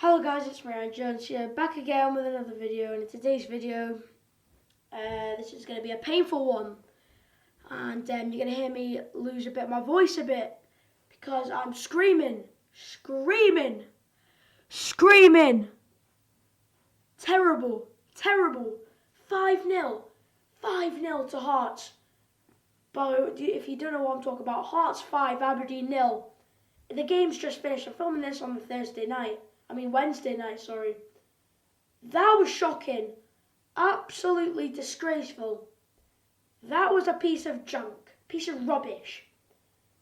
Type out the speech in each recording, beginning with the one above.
Hello guys, it's Rant here, back again with another video, and in today's video, this is going to be a painful one, and you're going to hear me lose a bit of my voice because I'm screaming, terrible, 5-0, 5-0 to Hearts. But if you don't know what I'm talking about, Hearts 5, Aberdeen 0. The game's just finished. I'm filming this on the Wednesday night, sorry. That was shocking. Absolutely disgraceful. That was a piece of junk. Piece of rubbish.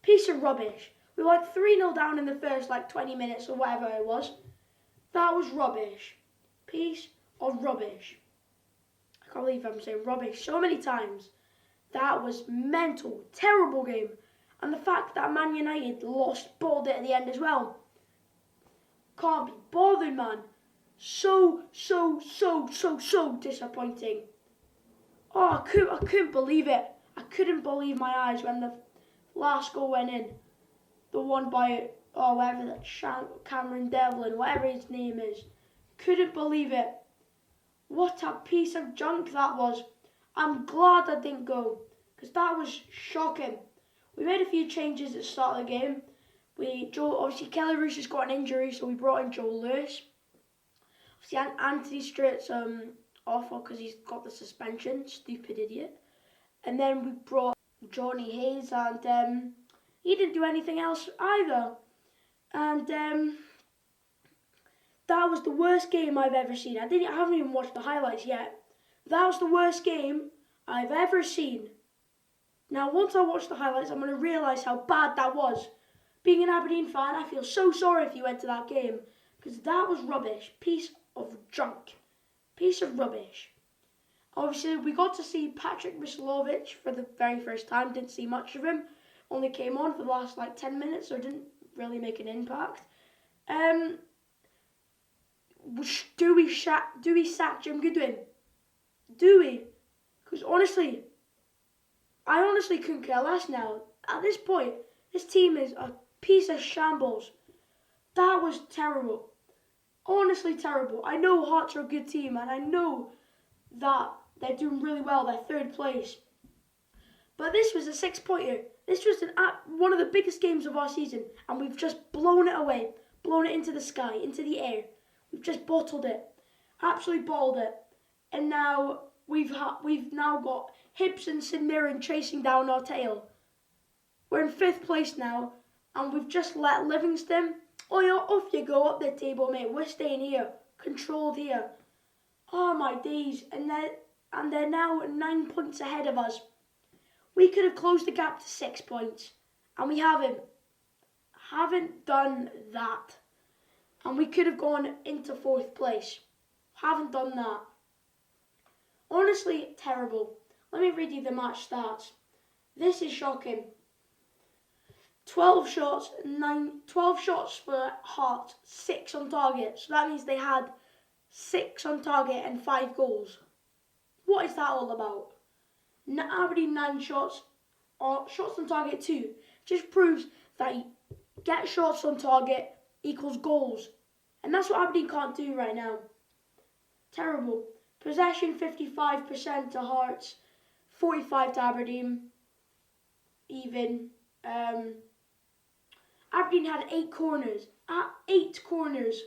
We were 3-0 down in the first 20 minutes or whatever it was. That was rubbish. Piece of rubbish. I can't believe I'm saying rubbish so many times. That was mental. Terrible game. And the fact that Man United balled it at the end as well. Can't be bothered, man. So disappointing. Oh, I couldn't believe it. I couldn't believe my eyes when the last goal went in. The one by, whatever that Cameron Devlin, whatever his name is. Couldn't believe it. What a piece of junk that was. I'm glad I didn't go, because that was shocking. We made a few changes at the start of the game. Obviously Kelly Roos has got an injury, so we brought in Joel Lewis. Obviously Anthony Straight's awful because he's got the suspension, stupid idiot. And then we brought Johnny Hayes, and he didn't do anything else either. And that was the worst game I've ever seen. I haven't even watched the highlights yet. That was the worst game I've ever seen. Now, once I watch the highlights, I'm going to realise how bad that was. Being an Aberdeen fan, I feel so sorry if you went to that game, because that was rubbish. Piece of junk. Piece of rubbish. Obviously, we got to see Patrick Mislovic for the very first time. Didn't see much of him. Only came on for the last 10 minutes, so didn't really make an impact. Do we sack Jim Goodwin? Do we? Because honestly, I honestly couldn't care less now. At this point, this team is a piece of shambles. That was terrible. Honestly terrible. I know Hearts are a good team, and I know that they're doing really well. They're 3rd place. But this was a 6-pointer. This was one of the biggest games of our season, and we've just blown it away. Blown it into the sky, into the air. We've just bottled it. Absolutely balled it. And now we've now got Hibs and St Mirren chasing down our tail. We're in 5th place now, and we've just let Livingston. Oh yeah, off you go up the table, mate. We're staying here, controlled here. Oh my days! And they're now 9 points ahead of us. We could have closed the gap to 6 points, and we haven't. Haven't done that, and we could have gone into 4th place. Haven't done that. Honestly, terrible. Let me read you the match stats. This is shocking. 12 shots for Hearts, 6 on target. So that means they had 6 on target and 5 goals. What is that all about? Aberdeen 9 shots on target 2. Just proves that you get shots on target equals goals. And that's what Aberdeen can't do right now. Terrible. Possession 55% to Hearts, 45 to Aberdeen. Even. Aberdeen had 8 corners. 8 corners.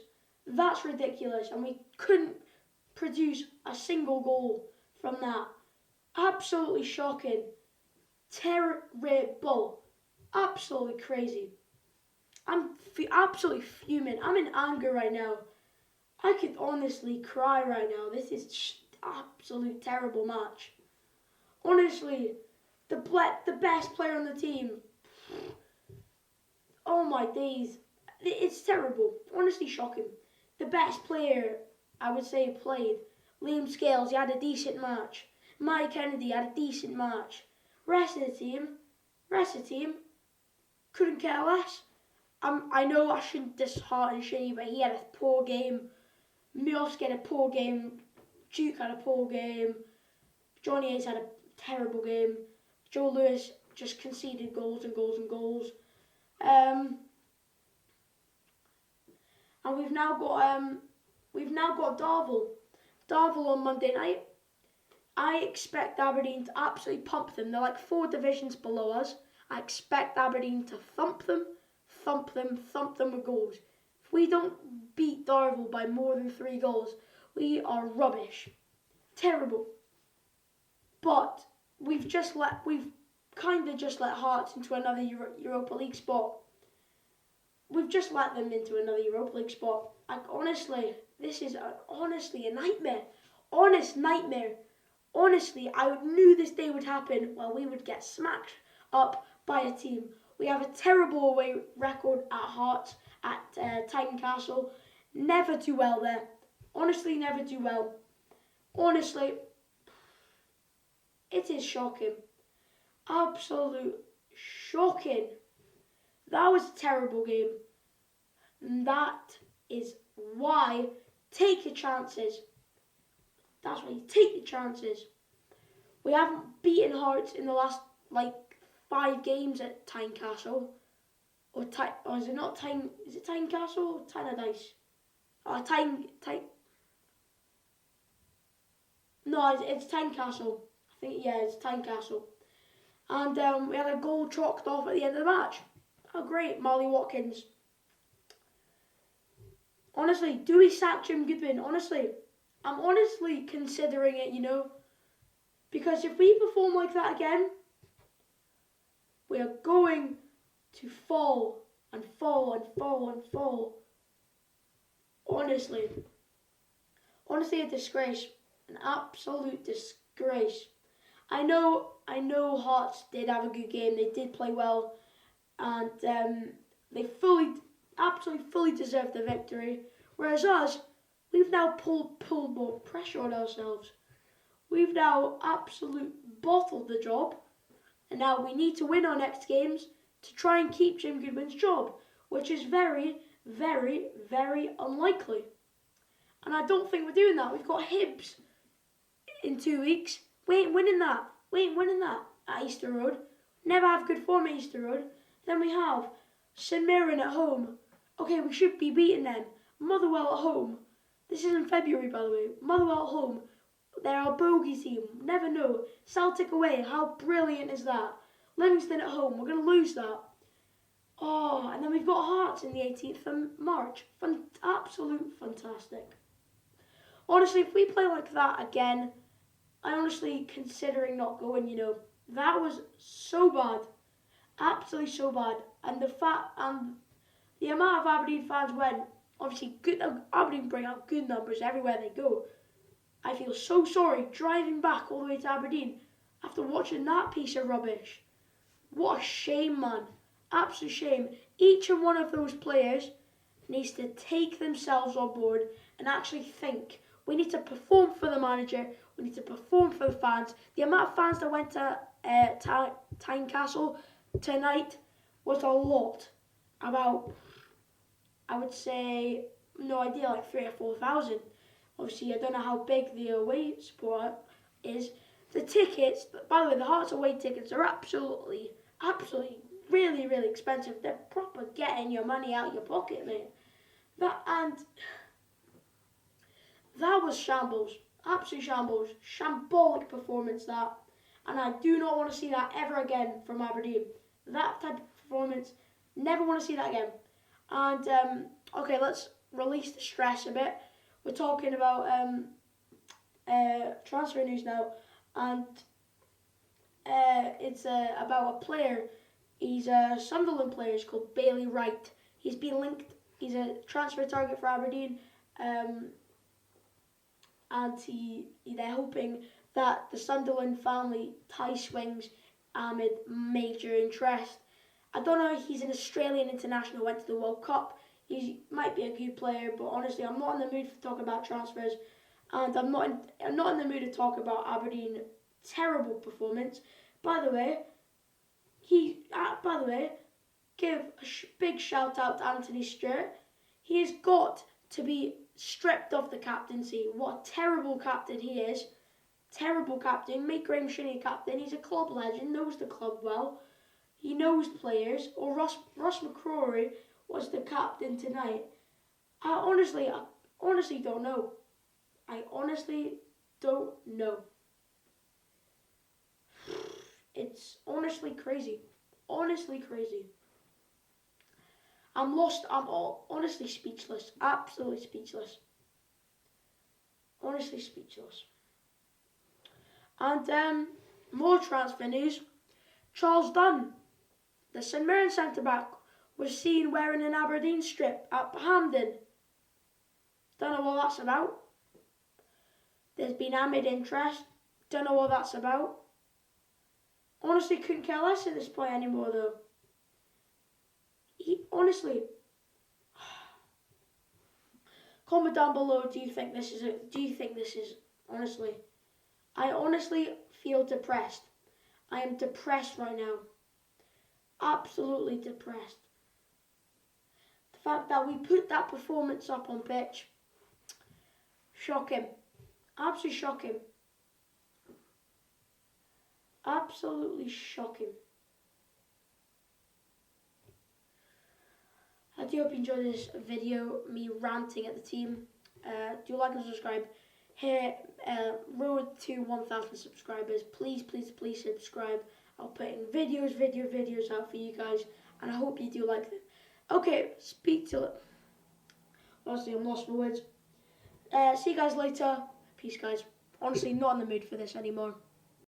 That's ridiculous. And we couldn't produce a single goal from that. Absolutely shocking. Terrible. Absolutely crazy. I'm absolutely fuming. I'm in anger right now. I could honestly cry right now. This is absolute terrible match. Honestly, the best player on the team. Oh my days. It's terrible. Honestly shocking. The best player, I would say, played. Liam Scales, he had a decent match. Mike Kennedy had a decent match. Rest of the team, couldn't care less. I know I shouldn't dishearten Shinny, but he had a poor game. Miovski had a poor game. Duke had a poor game. Johnny Hayes had a terrible game. Joe Lewis just conceded goals and goals and goals. and we've now got Darvel on Monday night. I expect Aberdeen to absolutely pump them. They're like 4 divisions below us. I expect Aberdeen to thump them with goals. If we don't beat Darvel by more than 3 goals, we are rubbish. Terrible. But we've kind of just let Hearts into another Europa League spot. We've just let them into another Europa League spot. Like, honestly, this is honestly a nightmare. Honest nightmare. Honestly, I knew this day would happen where we would get smacked up by a team. We have a terrible away record at Hearts, at Tynecastle. Never do well there. Honestly, never do well. Honestly, it is shocking. Absolute shocking. That was a terrible game. And that is why take your chances. That's why you take your chances. We haven't beaten Hearts in the last 5 games at Tynecastle. Or is it not Tyne? Is it Tynecastle or Tynedice? No, it's Tynecastle. I think it's Tynecastle. And we had a goal chalked off at the end of the match. Oh great, Molly Watkins. Honestly, do we sack Jim Goodwin? Honestly, I'm honestly considering it, because if we perform like that again, we are going to fall and fall and fall and fall. Honestly, a disgrace, an absolute disgrace. I know Hearts did have a good game. They did play well, and they absolutely fully deserved the victory. Whereas us, we've now pulled more pressure on ourselves. We've now absolutely bottled the job, and now we need to win our next games to try and keep Jim Goodwin's job, which is very, very, very unlikely. And I don't think we're doing that. We've got Hibs in 2 weeks. We ain't winning that at Easter Road. Never have good form at Easter Road. Then we have St Mirren at home. Okay, we should be beating them. Motherwell at home. This is in February, by the way. Motherwell at home. They're our bogey team. Never know. Celtic away. How brilliant is that? Livingston at home. We're going to lose that. Oh, and then we've got Hearts in the 18th of March. Absolute fantastic. Honestly, if we play like that again, I honestly considering not going, That was so bad. Absolutely so bad. And the amount of Aberdeen fans went, obviously, Aberdeen bring out good numbers everywhere they go. I feel so sorry driving back all the way to Aberdeen after watching that piece of rubbish. What a shame, man. Absolute shame. Each and one of those players needs to take themselves on board and actually think. We need to perform for the manager. We need to perform for the fans. The amount of fans that went to Tynecastle tonight was a lot. About, I would say, no idea, like 3,000 or 4,000. Obviously, I don't know how big the away support is. The tickets, by the way, the Hearts away tickets are absolutely, really, really expensive. They're proper getting your money out of your pocket, mate. That was shambles. Absolute shambles. Shambolic performance, that. And I do not want to see that ever again from Aberdeen. That type of performance, never want to see that again. And, okay, let's release the stress a bit. We're talking about transfer news now. And it's about a player. He's a Sunderland player. He's called Bailey Wright. He's been linked. He's a transfer target for Aberdeen. And they're hoping that the Sunderland family tie swings amid major interest. I don't know if he's an Australian international, went to the World Cup. He might be a good player, but honestly, I'm not in the mood to talk about transfers, and I'm not in the mood to talk about Aberdeen terrible performance. By the way, give a big shout out to Anthony Stewart. He has got to be stripped of the captaincy. What a terrible captain he is. Terrible captain. Make Graham Shinnie captain. He's a club legend, knows the club well. He knows players. Or Ross McCrory was the captain tonight. I honestly don't know. I honestly don't know. It's honestly crazy. Honestly crazy. I'm lost. Honestly speechless. Absolutely speechless. Honestly speechless. And more transfer news. Charles Dunn, the St Mirren centre-back, was seen wearing an Aberdeen strip at Hampden. Don't know what that's about. There's been amid interest. Don't know what that's about. Honestly, couldn't care less at this point anymore, though. Honestly, comment down below. Do you think this is it? Do you think this is honestly? I honestly feel depressed. I am depressed right now. Absolutely depressed. The fact that we put that performance up on pitch, shocking. Absolutely shocking. Absolutely shocking. I do hope you enjoyed this video, me ranting at the team. Do like and subscribe. Here, road to 1,000 subscribers. Please, please, please subscribe. I'll put in videos out for you guys, and I hope you do like them. Okay, speak to it. Honestly, I'm lost for words. See you guys later. Peace, guys. Honestly, not in the mood for this anymore.